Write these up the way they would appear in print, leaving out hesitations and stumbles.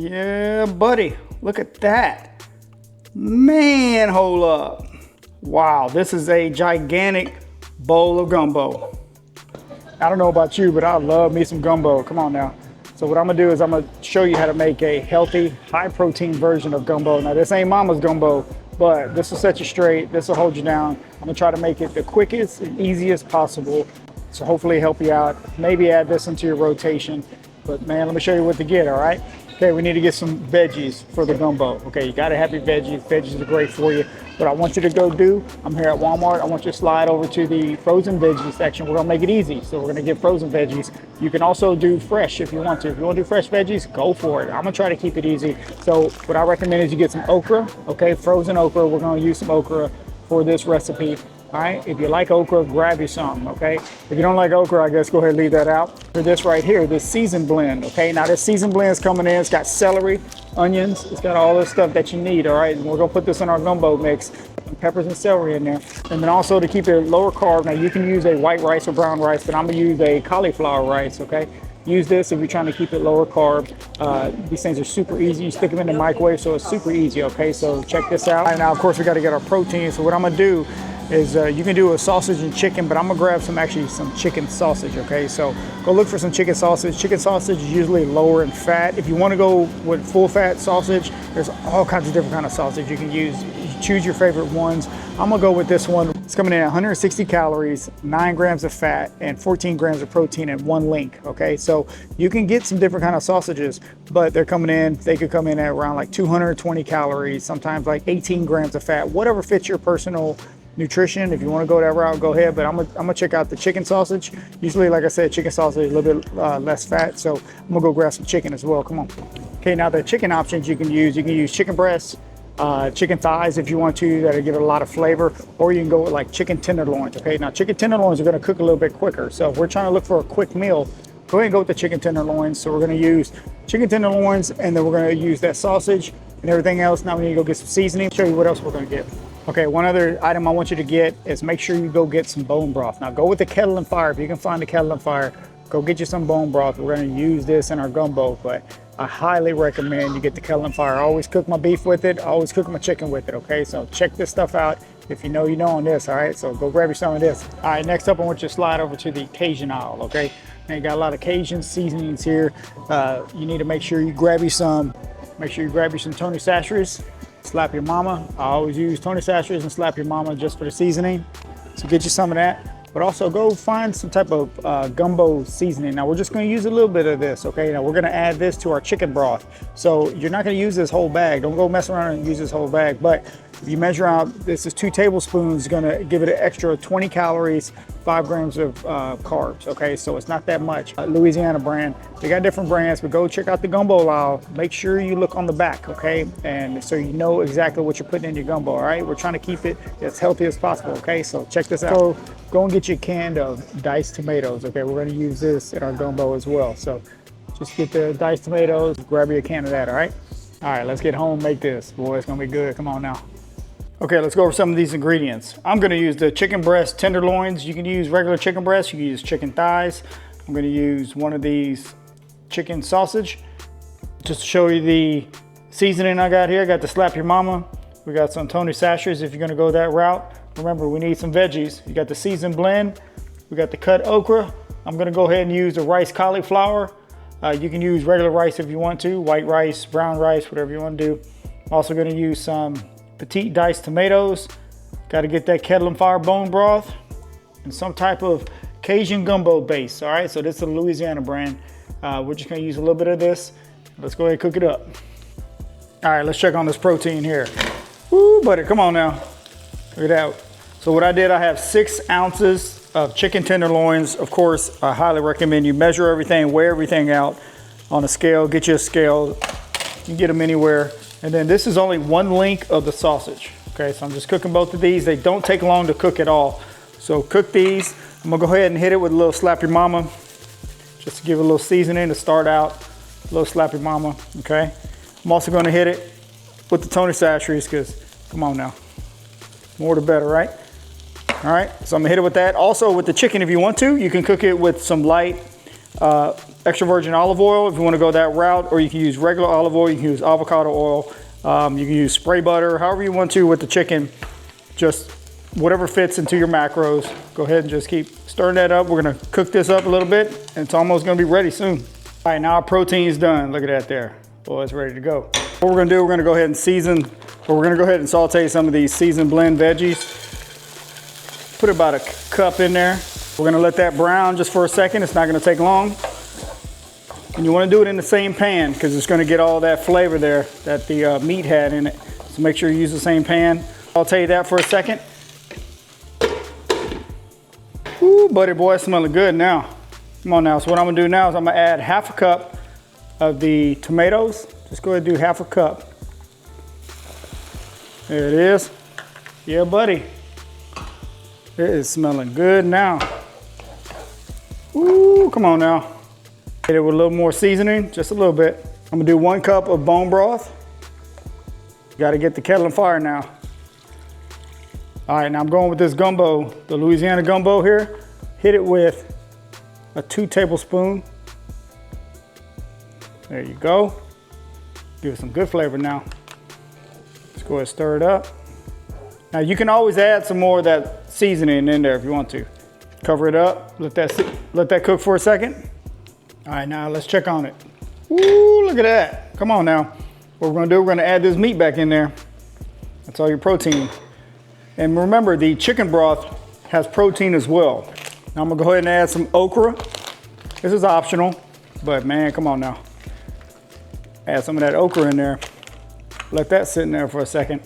Yeah, buddy, look at that. Man, hold up. Wow, this is a gigantic bowl of gumbo. I don't know about you, but I love me some gumbo. Come on now. So what I'm gonna do is I'm gonna show you how to make a healthy, high protein version of gumbo. Now this ain't mama's gumbo, but this will set you straight. This will hold you down. I'm gonna try to make it the quickest and easiest possible. So hopefully help you out. Maybe add this into your rotation. But man, let me show you what to get, all right? Okay, we need to get some veggies for the gumbo. Okay, you gotta have your veggies. Veggies are great for you. What I want you to go do, I'm here at Walmart, I want you to slide over to the frozen veggies section. We're gonna make it easy. So we're gonna get frozen veggies. You can also do fresh if you want to. If you wanna do fresh veggies, go for it. I'm gonna try to keep it easy. So what I recommend is you get some okra, okay? Frozen okra, we're gonna use some okra for this recipe. All right, if you like okra, grab you some, okay? If you don't like okra, I guess go ahead and leave that out. For this right here, this seasoned blend, okay? Now this seasoned blend is coming in, it's got celery, onions, it's got all this stuff that you need, all right? And we're gonna put this in our gumbo mix, some peppers and celery in there. And then also to keep it lower carb, now you can use a white rice or brown rice, but I'm gonna use a cauliflower rice, okay? Use this if you're trying to keep it lower carb. These things are super easy. You stick them in the microwave, so it's super easy, okay? So check this out. All right, now, of course, we gotta get our protein. So what I'm gonna do is you can do a sausage and chicken, but I'm gonna grab some chicken sausage, okay? So go look for some chicken sausage. Chicken sausage is usually lower in fat. If you wanna go with full fat sausage, there's all kinds of different kind of sausage you can use. You choose your favorite ones. I'm gonna go with this one. It's coming in at 160 calories, 9 grams of fat, and 14 grams of protein in one link, okay? So you can get some different kind of sausages, but they could come in at around like 220 calories, sometimes like 18 grams of fat, whatever fits your personal nutrition. If you want to go that route, go ahead, but I'm gonna check out the chicken sausage. Usually, like I said, chicken sausage is a little bit less fat, so I'm gonna go grab some chicken as well. Come on. Okay, now the chicken options you can use chicken breasts, chicken thighs if you want to, that'll give it a lot of flavor, or you can go with like chicken tenderloins. Okay, now chicken tenderloins are going to cook a little bit quicker, so if we're trying to look for a quick meal, go ahead and go with the chicken tenderloins. So we're going to use chicken tenderloins, and then we're going to use that sausage and everything else. Now we need to go get some seasoning. Show you what else we're going to get. Okay, one other item I want you to get is make sure you go get some bone broth. Now go with the kettle and fire. If you can find the kettle and fire, go get you some bone broth. We're going to use this in our gumbo, but I highly recommend you get the kettle and fire. I always cook my beef with it. I always cook my chicken with it, okay? So check this stuff out. If you know, you know on this, all right? So go grab you some of this. All right, next up, I want you to slide over to the Cajun aisle, okay? Now you got a lot of Cajun seasonings here. You need to make sure you grab you some. Make sure you grab you some Tony Chachere's. Slap Your Mama. I always use Tony Chachere's and Slap Your Mama just for the seasoning. So get you some of that. But also go find some type of gumbo seasoning. Now we're just gonna use a little bit of this, okay? Now we're gonna add this to our chicken broth. So you're not gonna use this whole bag. Don't go mess around and use this whole bag. But if you measure out, this is 2 tablespoons, gonna give it an extra 20 calories, 5 grams of carbs, okay? So it's not that much. Louisiana brand. They got different brands, but go check out the gumbo aisle. Make sure you look on the back, okay? And so you know exactly what you're putting in your gumbo, all right? We're trying to keep it as healthy as possible, okay? So check this out. So go and get your can of diced tomatoes, okay? We're gonna use this in our gumbo as well. So just get the diced tomatoes, grab your can of that, all right? All right, let's get home, make this. Boy, it's gonna be good, come on now. Okay, let's go over some of these ingredients. I'm gonna use the chicken breast tenderloins. You can use regular chicken breasts, you can use chicken thighs. I'm gonna use one of these chicken sausage. Just to show you the seasoning I got here, I got the Slap Your Mama. We got some Tony Chachere's if you're gonna go that route. Remember, we need some veggies. You got the seasoned blend, we got the cut okra. I'm gonna go ahead and use the rice cauliflower. You can use regular rice if you want to, white rice, brown rice, whatever you wanna do. I'm also gonna use some petite diced tomatoes. Got to get that kettle and fire bone broth and some type of Cajun gumbo base. All right, so this is a Louisiana brand. We're just gonna use a little bit of this. Let's go ahead and cook it up. All right, let's check on this protein here. Woo, buddy, come on now. Look at that. So what I did, I have 6 ounces of chicken tenderloins. Of course, I highly recommend you measure everything, weigh everything out on a scale. Get you a scale. You can get them anywhere. And then this is only 1 link of the sausage. Okay, so I'm just cooking both of these. They don't take long to cook at all. So cook these. I'm gonna go ahead and hit it with a little Slap Your Mama, just to give it a little seasoning to start out. A little Slap Your Mama, okay? I'm also gonna hit it with the Tony Chachere's, because come on now, more the better, right? All right, so I'm gonna hit it with that. Also with the chicken, if you want to, you can cook it with some light extra virgin olive oil if you want to go that route, or you can use regular olive oil, you can use avocado oil, you can use spray butter, however you want to with the chicken. Just whatever fits into your macros. Go ahead and just keep stirring that up. We're gonna cook this up a little bit and it's almost gonna be ready soon. All right, now our protein's done. Look at that there. Boy, it's ready to go. What we're gonna do, we're gonna go ahead and saute some of these seasoned blend veggies. Put about a cup in there. We're gonna let that brown just for a second. It's not gonna take long. And you wanna do it in the same pan because it's gonna get all that flavor there that the meat had in it. So make sure you use the same pan. Saute that for a second. Ooh, buddy boy, it's smelling good now. Come on now, so what I'm gonna do now is I'm gonna add half a cup of the tomatoes. Just go ahead and do half a cup. There it is. Yeah, buddy. It is smelling good now. Ooh, come on now. Hit it with a little more seasoning, just a little bit. I'm gonna do 1 cup of bone broth. Gotta get the kettle on fire now. All right, now I'm going with this gumbo, the Louisiana gumbo here. Hit it with a 2 tablespoons. There you go. Give it some good flavor now. Let's go ahead and stir it up. Now you can always add some more of that seasoning in there if you want to. Cover it up, let that cook for a second. All right, now let's check on it. Ooh, look at that. Come on now. What we're gonna do, we're gonna add this meat back in there. That's all your protein. And remember, the chicken broth has protein as well. Now I'm gonna go ahead and add some okra. This is optional, but man, come on now. Add some of that okra in there. Let that sit in there for a second.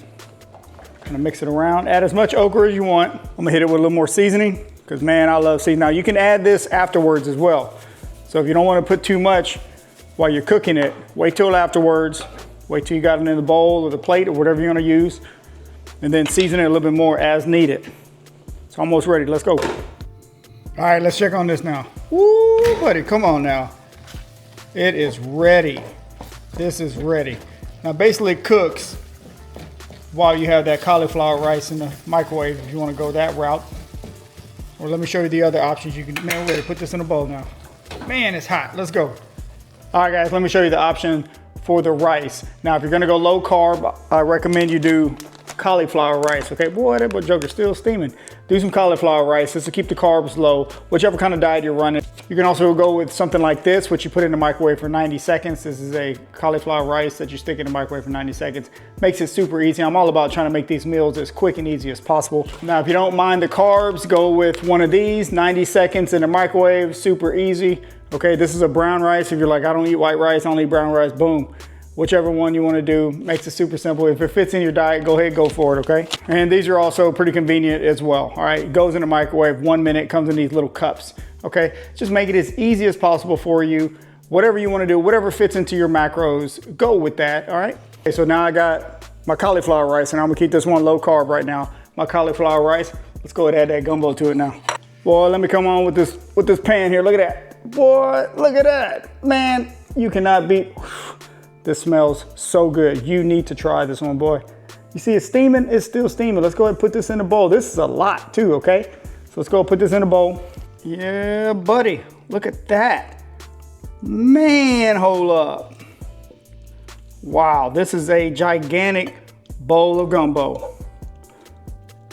Gonna mix it around. Add as much okra as you want. I'm gonna hit it with a little more seasoning, because man, I love seasoning. Now you can add this afterwards as well. So if you don't wanna put too much while you're cooking it, wait till afterwards. Wait till you got it in the bowl or the plate or whatever you're gonna use. And then season it a little bit more as needed. It's almost ready, let's go. All right, let's check on this now. Woo, buddy, come on now. It is ready. This is ready. Now basically it cooks while you have that cauliflower rice in the microwave if you wanna go that route. Or let me show you the other options. You can, man, we're ready, put this in a bowl now. Man, it's hot, let's go. All right guys, let me show you the option for the rice. Now if you're gonna go low carb, I recommend you do cauliflower rice. Okay, boy, that joker's still steaming. Do some cauliflower rice. This will keep the carbs low, whichever kind of diet you're running. You can also go with something like this, which you put in the microwave for 90 seconds. This is a cauliflower rice that you stick in the microwave for 90 seconds. Makes it super easy. I'm all about trying to make these meals as quick and easy as possible. Now, if you don't mind the carbs, go with one of these, 90 seconds in the microwave, super easy. Okay, this is a brown rice. If you're like, I don't eat white rice, I only eat brown rice, boom. Whichever one you want to do, makes it super simple. If it fits in your diet, go ahead, go for it, okay? And these are also pretty convenient as well, all right? It goes in the microwave, 1 minute, comes in these little cups, okay? Just make it as easy as possible for you. Whatever you want to do, whatever fits into your macros, go with that, all right? Okay, so now I got my cauliflower rice, and I'm gonna keep this one low carb right now. My cauliflower rice, let's go ahead and add that gumbo to it now. Boy, let me come on with this pan here, look at that. Boy, look at that. Man, you cannot beat. This smells so good. You need to try this one, boy. You see it's steaming? It's still steaming. Let's go ahead and put this in a bowl. This is a lot too, okay? So let's go put this in a bowl. Yeah, buddy, look at that. Man, hold up. Wow, this is a gigantic bowl of gumbo.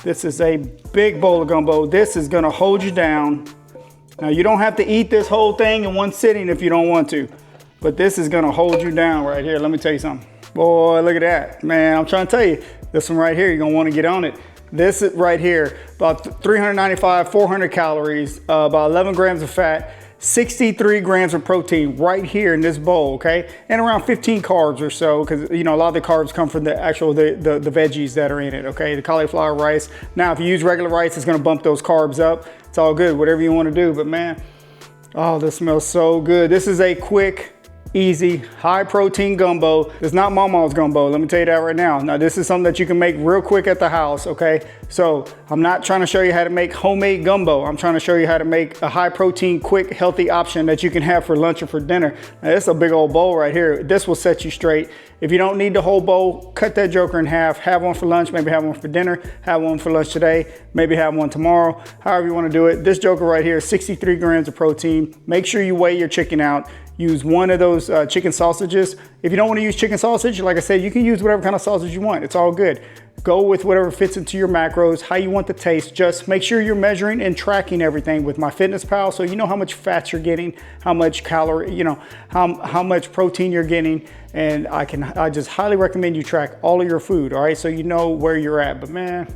This is a big bowl of gumbo. This is gonna hold you down. Now you don't have to eat this whole thing in one sitting if you don't want to. But this is gonna hold you down right here. Let me tell you something. Boy, look at that. Man, I'm trying to tell you, this one right here, you're gonna wanna get on it. This is right here, about 395, 400 calories, about 11 grams of fat, 63 grams of protein right here in this bowl, okay? And around 15 carbs or so, because you know, a lot of the carbs come from the actual, the veggies that are in it, okay? The cauliflower rice. Now, if you use regular rice, it's gonna bump those carbs up. It's all good, whatever you wanna do, but man, oh, this smells so good. This is a quick, easy, high protein gumbo. It's not Mama's gumbo, let me tell you that right now. Now this is something that you can make real quick at the house, okay? So I'm not trying to show you how to make homemade gumbo. I'm trying to show you how to make a high protein, quick, healthy option that you can have for lunch or for dinner. Now this is a big old bowl right here. This will set you straight. If you don't need the whole bowl, cut that joker in half. Have one for lunch, maybe have one for dinner. Have one for lunch today, maybe have one tomorrow. However you wanna do it. This joker right here is 63 grams of protein. Make sure you weigh your chicken out. use one of those chicken sausages. If you don't want to use chicken sausage, like I said, you can use whatever kind of sausage you want. It's all good. Go with whatever fits into your macros, how you want the taste. Just make sure you're measuring and tracking everything with MyFitnessPal, so you know how much fat you're getting, how much calorie, you know, how much protein you're getting. And I just highly recommend you track all of your food, all right? So you know where you're at. But man,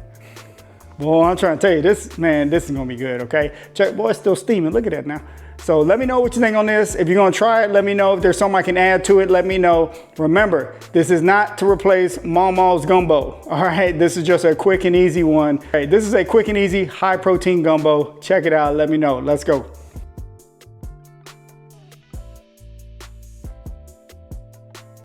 boy, I'm trying to tell you, this is gonna be good, okay? Check, boy, it's still steaming, look at that now. So let me know what you think on this. If you're gonna try it, let me know. If there's something I can add to it, let me know. Remember, this is not to replace Mama's gumbo, all right? This is just a quick and easy one. Hey, this is a quick and easy, high protein gumbo. Check it out, let me know, let's go.